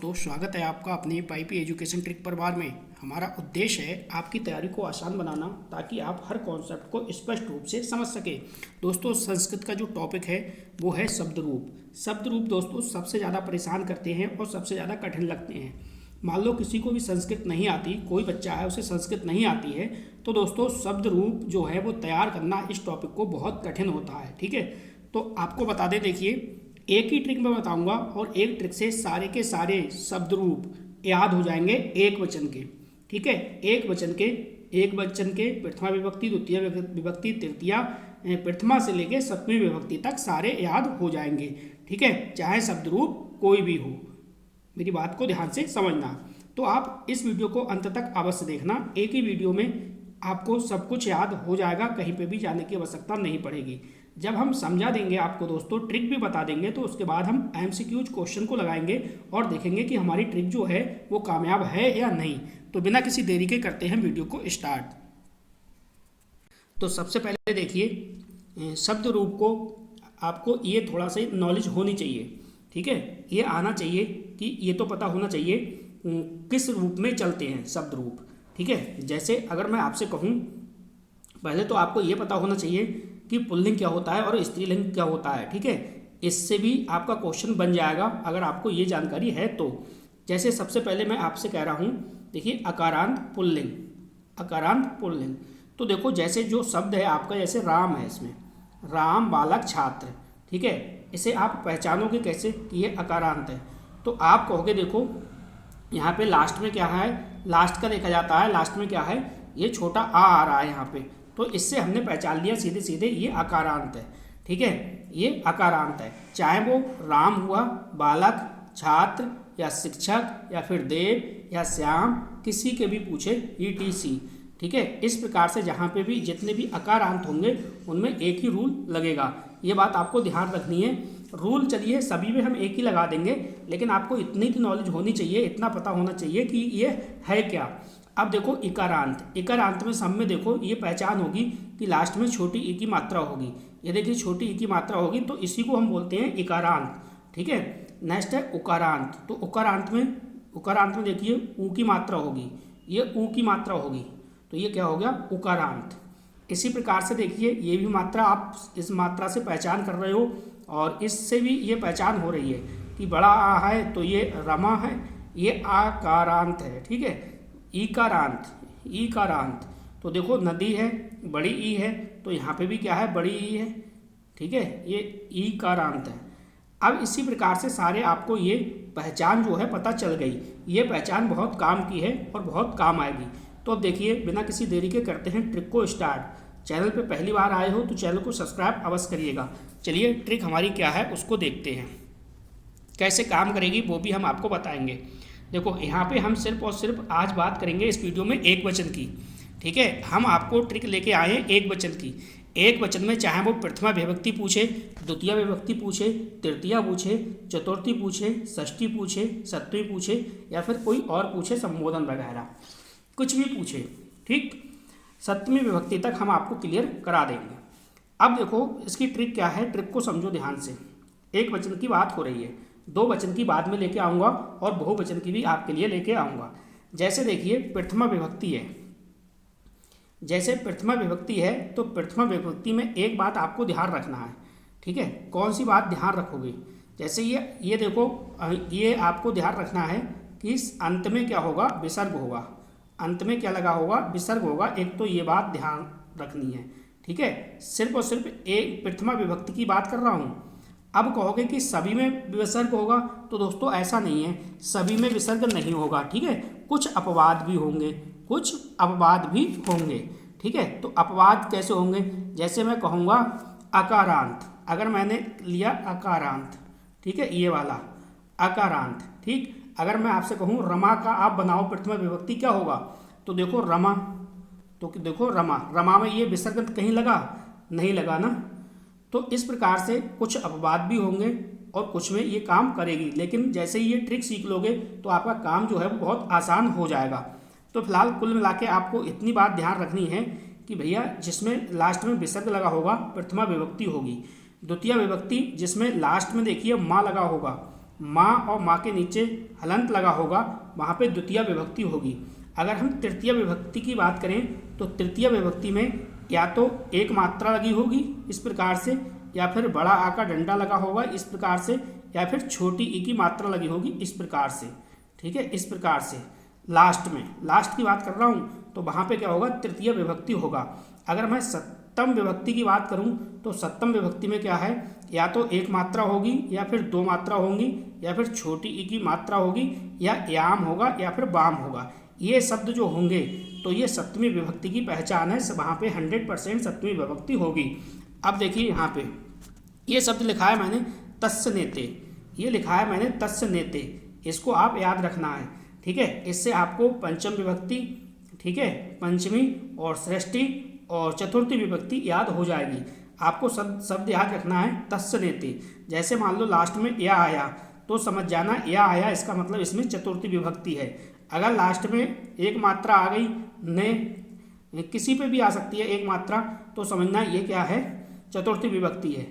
दोस्तों, स्वागत है आपका अपने पाईपी एजुकेशन ट्रिक परिवार में। हमारा उद्देश्य है आपकी तैयारी को आसान बनाना ताकि आप हर कॉन्सेप्ट को स्पष्ट रूप से समझ सकें। दोस्तों, संस्कृत का जो टॉपिक है वो है शब्द रूप। शब्द रूप दोस्तों सबसे ज़्यादा परेशान करते हैं और सबसे ज़्यादा कठिन लगते हैं। मान लो किसी को भी संस्कृत नहीं आती, कोई बच्चा है उसे संस्कृत नहीं आती है, तो दोस्तों शब्द रूप जो है वो तैयार करना इस टॉपिक को बहुत कठिन होता है। ठीक है, तो आपको बता दें, देखिए एक ही ट्रिक मैं बताऊंगा और एक ट्रिक से सारे के सारे शब्द रूप याद हो जाएंगे एक वचन के। ठीक है, एक वचन के प्रथमा विभक्ति, द्वितीय विभक्ति, तृतीया प्रथमा से लेके सप्तमी विभक्ति तक सारे याद हो जाएंगे। ठीक है, चाहे शब्द रूप कोई भी हो, मेरी बात को ध्यान से समझना। तो आप इस वीडियो को अंत तक अवश्य देखना। एक ही वीडियो में आपको सब कुछ याद हो जाएगा, कहीं पे भी जाने की आवश्यकता नहीं पड़ेगी। जब हम समझा देंगे आपको दोस्तों, ट्रिक भी बता देंगे, तो उसके बाद हम एमसीक्यूज क्वेश्चन को लगाएंगे और देखेंगे कि हमारी ट्रिक जो है वो कामयाब है या नहीं। तो बिना किसी देरी के करते हैं वीडियो को स्टार्ट। तो सबसे पहले देखिए, शब्द रूप को आपको ये थोड़ा सा नॉलेज होनी चाहिए। ठीक है, ये आना चाहिए कि ये तो पता होना चाहिए किस रूप में चलते हैं शब्द रूप। ठीक है, जैसे अगर मैं आपसे कहूँ, पहले तो आपको ये पता होना चाहिए कि पुल्लिंग क्या होता है और स्त्रीलिंग क्या होता है। ठीक है, इससे भी आपका क्वेश्चन बन जाएगा अगर आपको ये जानकारी है तो। जैसे सबसे पहले मैं आपसे कह रहा हूँ, देखिए अकारांत पुल्लिंग। तो देखो जैसे जो शब्द है आपका, जैसे राम है, इसमें राम बालक छात्र। ठीक है, इसे आप पहचानोगे कैसे कि ये अकारांत है? तो आप कहोगे देखो यहाँ पे लास्ट में क्या है, लास्ट का देखा जाता है, लास्ट में क्या है, ये छोटा आ रहा है यहाँ पे, तो इससे हमने पहचान लिया सीधे सीधे ये अकारांत है। ठीक है, ये अकारांत है, चाहे वो राम हुआ, बालक, छात्र या शिक्षक या फिर देव या श्याम, किसी के भी पूछे ETC। ठीक है, इस प्रकार से जहाँ पे भी जितने भी अकारांत होंगे उनमें एक ही रूल लगेगा। ये बात आपको ध्यान रखनी है। रूल चलिए सभी में हम एक ही लगा देंगे, लेकिन आपको इतनी की नॉलेज होनी चाहिए, इतना पता होना चाहिए कि ये है क्या। अब देखो इकारांत में सब में देखो ये पहचान होगी कि लास्ट में छोटी ई की मात्रा होगी। ये देखिए छोटी ई की मात्रा होगी, तो इसी को हम बोलते हैं इकारांत। ठीक है, नेक्स्ट है उकारांत। तो उकारांत में देखिए ऊ की मात्रा होगी, ये ऊ की मात्रा होगी, तो ये क्या हो गया, उकारांत। इसी प्रकार से देखिए ये भी मात्रा, आप इस मात्रा से पहचान कर रहे हो और इससे भी ये पहचान हो रही है कि बड़ा आ है तो ये रमा है, ये आकारांत है। ठीक है, ईकारांत। तो देखो नदी है, बड़ी ई है, तो यहाँ पे भी क्या है, बड़ी ई है। ठीक है, ये ईकारांत है। अब इसी प्रकार से सारे आपको ये पहचान जो है पता चल गई। ये पहचान बहुत काम की है और बहुत काम आएगी। तो अब देखिए बिना किसी देरी के करते हैं ट्रिक को स्टार्ट। चैनल पे पहली बार आए हो तो चैनल को सब्सक्राइब अवश्य करिएगा। चलिए ट्रिक हमारी क्या है उसको देखते हैं, कैसे काम करेगी वो भी हम आपको बताएंगे। देखो यहाँ पे हम सिर्फ और सिर्फ आज बात करेंगे इस वीडियो में एक वचन की। ठीक है, हम आपको ट्रिक लेके आए हैं एक वचन की। एक वचन में चाहे वो प्रथमा विभक्ति पूछे, द्वितीय विभक्ति पूछे, तृतीया पूछे, चतुर्थी पूछे, षष्ठी पूछे, सप्तमी पूछे या फिर कोई और पूछे, संबोधन वगैरह कुछ भी पूछे, ठीक, सप्तमी विभक्ति तक हम आपको क्लियर करा देंगे। अब देखो इसकी ट्रिक क्या है, ट्रिक को समझो ध्यान से। एक वचन की बात हो रही है, दो वचन की बाद में लेके आऊँगा और बहुवचन की भी आपके लिए लेके आऊँगा। जैसे देखिए प्रथमा विभक्ति है, जैसे प्रथमा विभक्ति है तो प्रथमा विभक्ति में एक बात आपको ध्यान रखना है। ठीक है, कौन सी बात ध्यान रखोगे? जैसे ये देखो, ये आपको ध्यान रखना है कि इस अंत में क्या होगा, विसर्ग होगा। अंत में क्या लगा होगा, विसर्ग होगा। एक तो ये बात ध्यान रखनी है। ठीक है, सिर्फ और सिर्फ एक प्रथमा विभक्ति की बात कर रहा हूँ। अब कहोगे कि सभी में विसर्ग होगा, तो दोस्तों ऐसा नहीं है, सभी में विसर्ग नहीं होगा। ठीक है, कुछ अपवाद भी होंगे, ठीक है, तो अपवाद कैसे होंगे? जैसे मैं कहूँगा अकारांत, अगर मैंने लिया अकारांत, ठीक है, ये वाला अकारांत। ठीक, अगर मैं आपसे कहूँ रमा का आप बनाओ प्रथमा विभक्ति, क्या होगा? तो देखो रमा, तो देखो रमा में ये विसर्ग कहीं लगा, नहीं लगा ना। तो इस प्रकार से कुछ अपवाद भी होंगे और कुछ में ये काम करेगी, लेकिन जैसे ही ये ट्रिक सीख लोगे तो आपका काम जो है वो बहुत आसान हो जाएगा। तो फिलहाल कुल मिला के आपको इतनी बात ध्यान रखनी है कि भैया जिसमें लास्ट में विसर्ग लगा होगा प्रथमा विभक्ति होगी। द्वितीय विभक्ति जिसमें लास्ट में देखिए माँ लगा होगा, माँ और माँ के नीचे हलंत लगा होगा वहाँ पे द्वितीय विभक्ति होगी। अगर हम तृतीय विभक्ति की बात करें तो तृतीय विभक्ति में या तो एक मात्रा लगी होगी इस प्रकार से, या फिर बड़ा आ का डंडा लगा होगा इस प्रकार से, या फिर छोटी ई की मात्रा लगी होगी इस प्रकार से। ठीक है, इस प्रकार से लास्ट की बात कर रहा हूँ तो वहाँ पे क्या होगा, तृतीय विभक्ति होगा। अगर मैं सप्तम विभक्ति की बात करूँ तो सप्तम विभक्ति में क्या है, या तो एक मात्रा होगी या फिर दो मात्रा होंगी, या फिर छोटी ई की मात्रा होगी, या याम होगा या फिर बाम होगा। ये शब्द जो होंगे तो ये सप्तमी विभक्ति की पहचान है, वहाँ पे 100% सप्तमी विभक्ति होगी। अब देखिए यहाँ पे ये शब्द लिखा है मैंने तस्य नेते, ये लिखा है मैंने तस्य नेते, इसको आप याद रखना है। ठीक है, इससे आपको पंचम विभक्ति, ठीक है, पंचमी और षष्ठी और चतुर्थी विभक्ति याद हो जाएगी। आपको शब्द याद रखना है तस्य नेते। जैसे मान लो लास्ट में या आया तो समझ जाना या आया इसका मतलब इसमें चतुर्थी विभक्ति है। अगर लास्ट में एक मात्रा आ गई, ने किसी पे भी आ सकती है एक मात्रा, तो समझना ये क्या है, चतुर्थी विभक्ति है।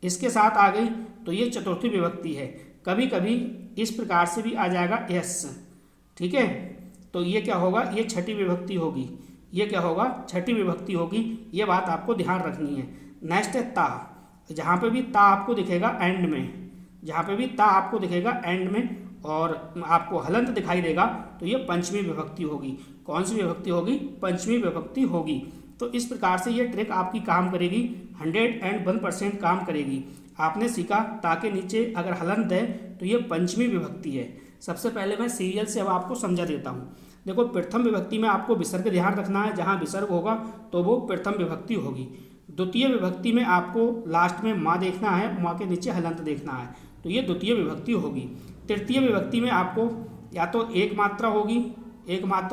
इसके साथ आ गई तो ये चतुर्थी विभक्ति है। कभी कभी इस प्रकार से भी आ जाएगा यस, ठीक है, तो ये क्या होगा, ये छठी विभक्ति होगी। ये क्या होगा, छठी विभक्ति होगी। ये बात आपको ध्यान रखनी है। नेक्स्ट है ता, जहाँ पे भी ता आपको दिखेगा एंड में, जहाँ पे भी ता आपको दिखेगा एंड में और आपको हलंत दिखाई देगा तो ये पंचमी विभक्ति होगी। कौन सी विभक्ति होगी, पंचमी विभक्ति होगी। तो इस प्रकार से ये ट्रिक आपकी काम करेगी, 101% काम करेगी। आपने सीखा ता के नीचे अगर हलंत है तो ये पंचमी विभक्ति है। सबसे पहले मैं सीरियल से अब आपको समझा देता हूँ। देखो, प्रथम विभक्ति में आपको विसर्ग ध्यान रखना है, जहाँ विसर्ग होगा तो वो प्रथम विभक्ति होगी। द्वितीय विभक्ति में आपको लास्ट में माँ देखना है, माँ के नीचे हलंत देखना है, तो ये द्वितीय विभक्ति होगी। तृतीय विभक्ति में आपको या तो एक मात्रा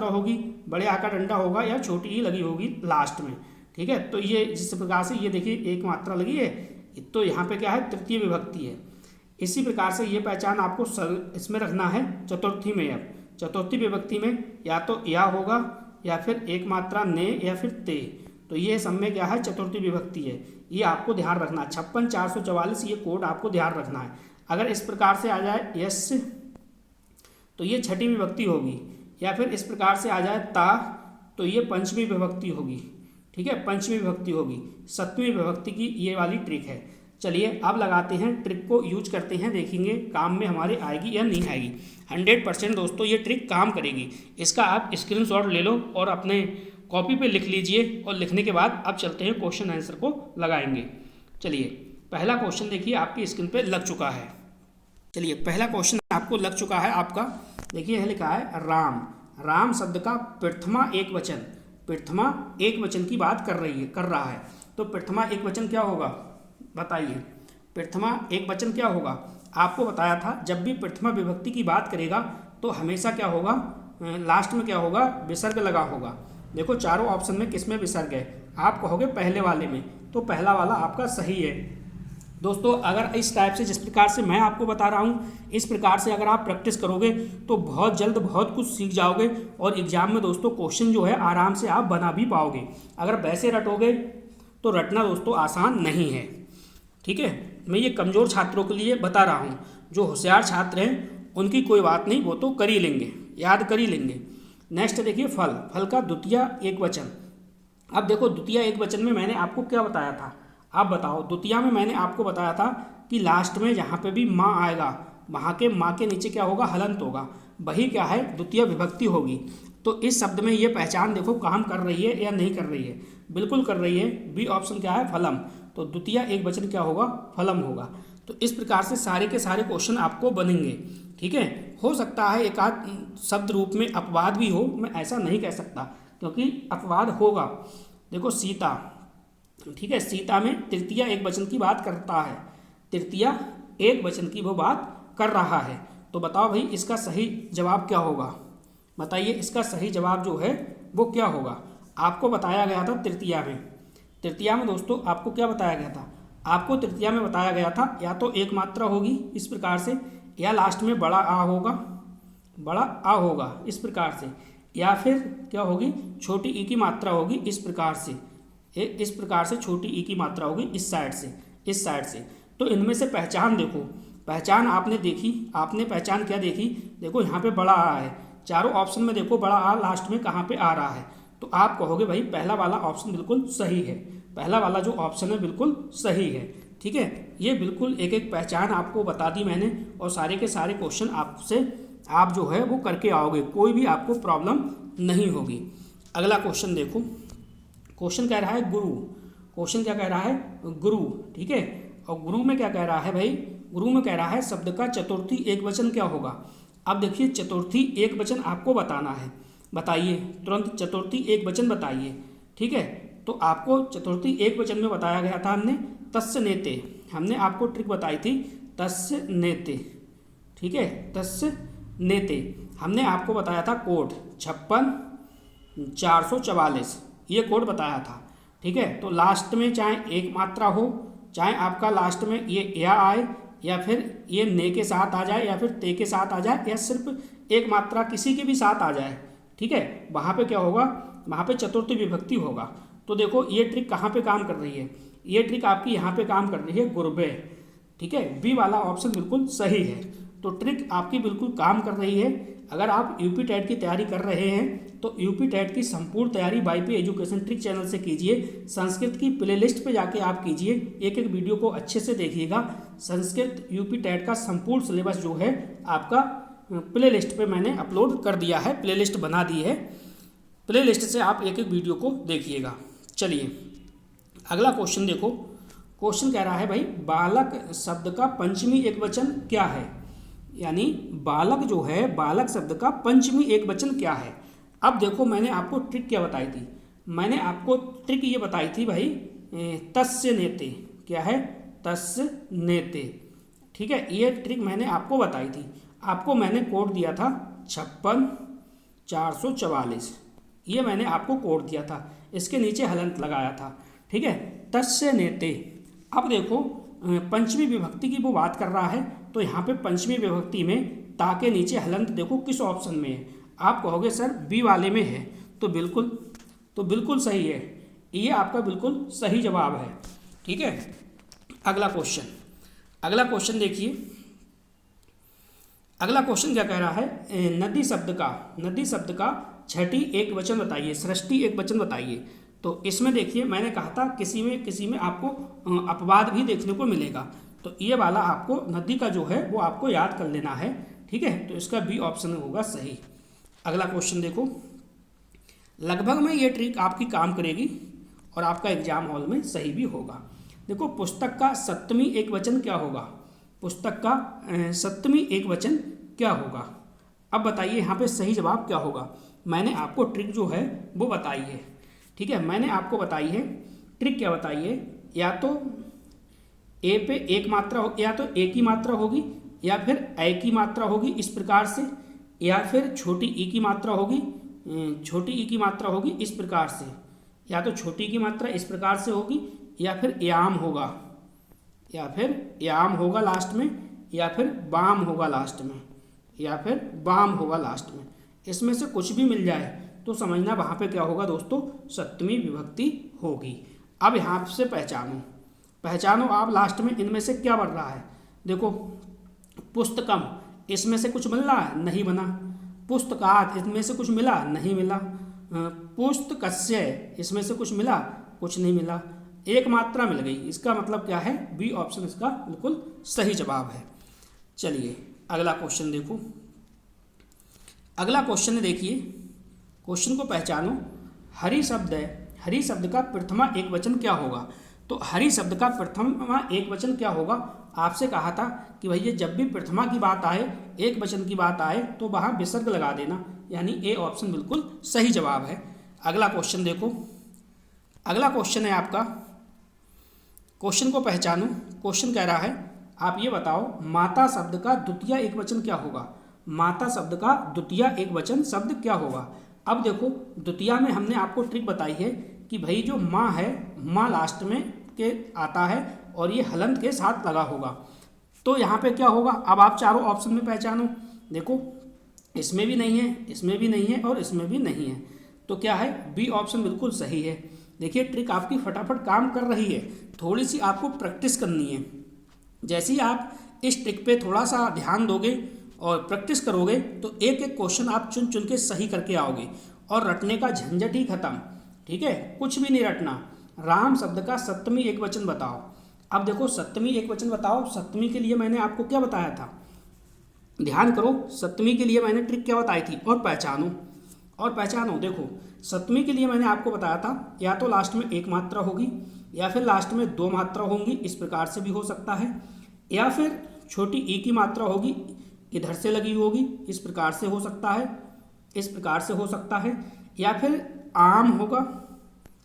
होगी, बड़े आकार डंडा होगा, या छोटी ई लगी होगी लास्ट में। ठीक है, तो ये जिस प्रकार से ये देखिए एक मात्रा लगी है, तो यहाँ पे क्या है, तृतीय विभक्ति है। इसी प्रकार से ये पहचान आपको इसमें रखना है चतुर्थी में। अब चतुर्थी विभक्ति में या तो या होगा या फिर एक मात्रा ने या फिर ते, तो ये सब में क्या है, चतुर्थी विभक्ति है। ये आपको ध्यान रखना है। 56 444 ये कोड आपको ध्यान रखना है। अगर इस प्रकार से आ जाए यस तो ये छठी विभक्ति होगी, या फिर इस प्रकार से आ जाए ता तो ये पंचमी विभक्ति होगी। ठीक है, पंचमी विभक्ति होगी। सप्तमी विभक्ति की ये वाली ट्रिक है। चलिए अब लगाते हैं, ट्रिक को यूज करते हैं, देखेंगे काम में हमारे आएगी या नहीं आएगी। 100% दोस्तों ये ट्रिक काम करेगी। इसका आप स्क्रीनशॉट ले लो और अपने कॉपी पे लिख लीजिए, और लिखने के बाद अब चलते हैं क्वेश्चन आंसर को लगाएंगे। चलिए पहला क्वेश्चन देखिए आपकी स्क्रीन पे लग चुका है। चलिए पहला क्वेश्चन आपको लग चुका है आपका। देखिए यह लिखा है राम। राम शब्द का प्रथमा एक वचन की बात कर रहा है। तो प्रथमा एक वचन क्या होगा बताइए। प्रथमा एक वचन क्या होगा, आपको बताया था जब भी प्रथमा विभक्ति की बात करेगा तो हमेशा क्या होगा, लास्ट में क्या होगा, विसर्ग लगा होगा। देखो चारों ऑप्शन में किस में विसर्ग है, आप कहोगे पहले वाले में, तो पहला वाला आपका सही है। दोस्तों अगर इस टाइप से जिस प्रकार से मैं आपको बता रहा हूँ, इस प्रकार से अगर आप प्रैक्टिस करोगे तो बहुत जल्द बहुत कुछ सीख जाओगे, और एग्जाम में दोस्तों क्वेश्चन जो है आराम से आप बना भी पाओगे। अगर वैसे रटोगे तो रटना दोस्तों आसान नहीं है। ठीक है, मैं ये कमज़ोर छात्रों के लिए बता रहा हूँ। जो होशियार छात्र हैं उनकी कोई बात नहीं, वो तो कर ही लेंगे, याद कर ही लेंगे। नेक्स्ट देखिए फल का द्वितीय एक वचन। अब देखो द्वितीय एक वचन में मैंने आपको क्या बताया था, आप बताओ। द्वितीय में मैंने आपको बताया था कि लास्ट में जहाँ पे भी माँ आएगा वहाँ के माँ के नीचे क्या होगा, हलंत होगा, वही क्या है, द्वितीय विभक्ति होगी। तो इस शब्द में ये पहचान देखो काम कर रही है या नहीं कर रही है, बिल्कुल कर रही है। बी ऑप्शन क्या है, फलम। तो द्वितीय एक वचन क्या होगा, फलम होगा। तो इस प्रकार से सारे के सारे क्वेश्चन आपको बनेंगे। ठीक है, हो सकता है एक आध शब्द रूप में अपवाद भी हो, मैं ऐसा नहीं कह सकता, क्योंकि अपवाद होगा। देखो सीता, ठीक है, सीता में तृतीय एक वचन की बात करता है, तृतीय एक वचन की वो बात कर रहा है। तो बताओ भाई इसका सही जवाब क्या होगा, बताइए इसका सही जवाब जो है वो क्या होगा। आपको बताया गया था तृतीया में दोस्तों आपको क्या बताया गया था, आपको तृतीया में बताया गया था या तो एक मात्रा होगी इस प्रकार से, या लास्ट में बड़ा आ होगा इस प्रकार से, या फिर क्या होगी, छोटी ई की मात्रा होगी इस प्रकार से छोटी ई की मात्रा होगी इस साइड से। तो इनमें से पहचान देखो पहचान आपने देखी, आपने पहचान क्या देखी, देखो यहाँ पे बड़ा आ है, चारों ऑप्शन में देखो बड़ा आ लास्ट में कहाँ पे आ रहा है, तो आप कहोगे भाई पहला वाला ऑप्शन बिल्कुल सही है, पहला वाला जो ऑप्शन है बिल्कुल सही है। ठीक है, ये बिल्कुल एक एक पहचान आपको बता दी मैंने, और सारे के सारे क्वेश्चन आपसे आप जो है वो करके आओगे, कोई भी आपको प्रॉब्लम नहीं होगी। अगला क्वेश्चन देखो, क्वेश्चन कह रहा है गुरु, क्वेश्चन क्या कह रहा है, गुरु। ठीक है, और गुरु में क्या कह रहा है भाई, गुरु में कह रहा है शब्द का चतुर्थी एक वचन क्या होगा। अब देखिए चतुर्थी एक वचन आपको बताना है, बताइए तुरंत चतुर्थी एक वचन बताइए। ठीक है, तो आपको चतुर्थी एक वचन में बताया गया था हमने तस्य नेते, हमने आपको ट्रिक बताई थी तस्य नेते। ठीक है, तस्य नेते हमने आपको बताया था कोड 56 444, ये कोड बताया था। ठीक है, तो लास्ट में चाहे एक मात्रा हो, चाहे आपका लास्ट में ये या आए, या फिर ये ने के साथ आ जाए, या फिर ते के साथ आ जाए, या सिर्फ एक मात्रा किसी के भी साथ आ जाए। ठीक है, वहाँ पे क्या होगा, वहाँ पे चतुर्थी विभक्ति होगा। तो देखो ये ट्रिक कहाँ पे काम कर रही है, ये ट्रिक आपकी यहाँ पे काम कर रही है गुरबे। ठीक है, बी वाला ऑप्शन बिल्कुल सही है, तो ट्रिक आपकी बिल्कुल काम कर रही है। अगर आप यूपी टेट की तैयारी कर रहे हैं तो यूपी टेट की संपूर्ण तैयारी वाईपी एजुकेशन ट्रिक चैनल से कीजिए, संस्कृत की प्लेलिस्ट पे जाके आप कीजिए, एक एक वीडियो को अच्छे से देखिएगा। संस्कृत यूपी टेट का संपूर्ण सिलेबस जो है आपका प्लेलिस्ट पे मैंने अपलोड कर दिया है, प्लेलिस्ट बना दी है, प्लेलिस्ट से आप एक एक वीडियो को देखिएगा। चलिए अगला क्वेश्चन देखो, क्वेश्चन कह रहा है भाई बालक शब्द का पंचमी एक वचन क्या है, यानी बालक जो है, बालक शब्द का पंचमी एक वचन क्या है। अब देखो मैंने आपको ट्रिक क्या बताई थी, मैंने आपको ट्रिक ये बताई थी भाई तस्य नेते, क्या है, तस्य नेते। ठीक है, ये ट्रिक मैंने आपको बताई थी, आपको मैंने कोड दिया था 56 444, ये मैंने आपको कोड दिया था, इसके नीचे हलंत लगाया था। ठीक है, तस्य नेते। अब देखो पंचमी विभक्ति की वो बात कर रहा है, तो यहाँ पे पंचमी विभक्ति में ता के नीचे हलंत देखो किस ऑप्शन में है, आप कहोगे सर बी वाले में है, तो बिल्कुल सही है, ये आपका बिल्कुल सही जवाब है। ठीक है, अगला क्वेश्चन देखिए, अगला क्वेश्चन क्या कह रहा है, नदी शब्द का छठी एक वचन बताइए, सृष्टि एक वचन बताइए। तो इसमें देखिए मैंने कहा था किसी में आपको अपवाद भी देखने को मिलेगा, तो ये वाला आपको नदी का जो है वो आपको याद कर लेना है। ठीक है, तो इसका बी ऑप्शन होगा सही। अगला क्वेश्चन देखो, लगभग में ये ट्रिक आपकी काम करेगी और आपका एग्जाम हॉल में सही भी होगा। देखो पुस्तक का सप्तमी एक वचन क्या होगा, पुस्तक का सप्तमी एक वचन क्या होगा। अब बताइए यहाँ पे सही जवाब क्या होगा, मैंने आपको ट्रिक जो है वो बताई है। ठीक है, मैंने आपको बताई है ट्रिक, क्या बताई है, या तो ए पे एक मात्रा हो, या तो ए की मात्रा होगी, या फिर ए की मात्रा होगी इस प्रकार से, या फिर छोटी ई की मात्रा होगी, छोटी ई की मात्रा होगी इस प्रकार से, या तो छोटी की मात्रा इस प्रकार से होगी, या फिर याम होगा, या फिर याम होगा लास्ट में, या फिर बाम होगा लास्ट में, या फिर बाम होगा लास्ट में। इसमें से कुछ भी मिल जाए तो समझना वहाँ पे क्या होगा दोस्तों, सप्तमी विभक्ति होगी। अब यहाँ से पहचानो आप लास्ट में इनमें से क्या बन रहा है। देखो पुस्तकम, इसमें से कुछ मिल रहा है, नहीं बना। पुस्तकात, इसमें से कुछ मिला, नहीं मिला। पुस्तकस्य, इसमें से कुछ मिला, कुछ नहीं मिला। एक मात्रा मिल गई, इसका मतलब क्या है, बी ऑप्शन इसका बिल्कुल सही जवाब है। चलिए अगला क्वेश्चन देखो, अगला क्वेश्चन देखिए, क्वेश्चन को पहचानो। हरि शब्द है, हरि शब्द का प्रथमा एक वचन क्या होगा। तो हरि शब्द का प्रथमा एक वचन क्या होगा, आपसे कहा था कि भैया जब भी प्रथमा की बात आए, एक वचन की बात आए, तो वहाँ विसर्ग लगा देना, यानी ए ऑप्शन बिल्कुल सही जवाब है। अगला क्वेश्चन देखो, अगला क्वेश्चन है आपका, क्वेश्चन को पहचानो। क्वेश्चन कह रहा है आप ये बताओ माता शब्द का द्वितीय एक वचन क्या होगा। माता शब्द का द्वितीय एक वचन शब्द क्या होगा। अब देखो द्वितीय में हमने आपको ट्रिक बताई है कि भाई जो माँ है, माँ लास्ट में के आता है और ये हलंत के साथ लगा होगा, तो यहाँ पे क्या होगा। अब आप चारों ऑप्शन में पहचानो, देखो इसमें भी नहीं है, इसमें भी नहीं है और इसमें भी नहीं है, तो क्या है, बी ऑप्शन बिल्कुल सही है। देखिए ट्रिक आपकी फटाफट काम कर रही है, थोड़ी सी आपको प्रैक्टिस करनी है। जैसे ही आप इस ट्रिक पे थोड़ा सा ध्यान दोगे और प्रैक्टिस करोगे तो एक एक क्वेश्चन आप चुन चुन के सही करके आओगे और रटने का झंझट ही खत्म। ठीक है, कुछ भी नहीं रटना। राम शब्द का सप्तमी एक वचन बताओ। अब देखो सप्तमी एक वचन बताओ, सप्तमी के लिए मैंने आपको क्या बताया था, ध्यान करो। सप्तमी के लिए मैंने ट्रिक क्या बताई थी, और पहचानो। और पहचानो, देखो सप्तमी के लिए मैंने आपको बताया था या तो लास्ट में एक मात्रा होगी या फिर लास्ट में दो मात्रा होंगी, इस प्रकार से भी हो सकता है, या फिर छोटी ई की मात्रा होगी इधर से लगी होगी, इस प्रकार से हो सकता है, इस प्रकार से हो सकता है, या फिर आम होगा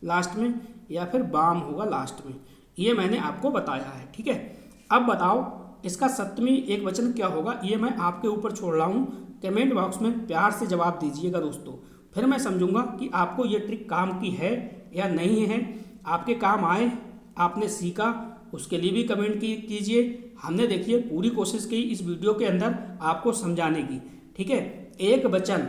लास्ट में, या फिर बाम होगा लास्ट में। ये मैंने आपको बताया है। ठीक है, अब बताओ इसका सप्तमी एक वचन क्या होगा, ये मैं आपके ऊपर छोड़ रहा हूँ। कमेंट बॉक्स में प्यार से जवाब दीजिएगा दोस्तों, फिर मैं समझूंगा कि आपको ये ट्रिक काम की है या नहीं है, आपके काम आए, आपने सीखा, उसके लिए भी कमेंट कीजिए। हमने देखिए पूरी कोशिश की इस वीडियो के अंदर आपको समझाने की। ठीक है, एक वचन,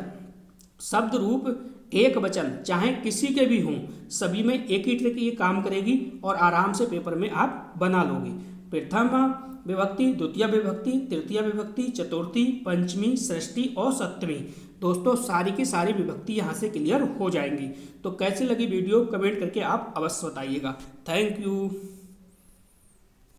शब्द रूप एक वचन चाहे किसी के भी हों, सभी में एक ही ट्रिक ये काम करेगी और आराम से पेपर में आप बना लोगे। प्रथम विभक्ति, द्वितीय विभक्ति, तृतीय विभक्ति, चतुर्थी, पंचमी, षष्ठी और सप्तमी, दोस्तों सारी की सारी विभक्ति यहाँ से क्लियर हो जाएंगी। तो कैसी लगी वीडियो कमेंट करके आप अवश्य बताइएगा। Thank you.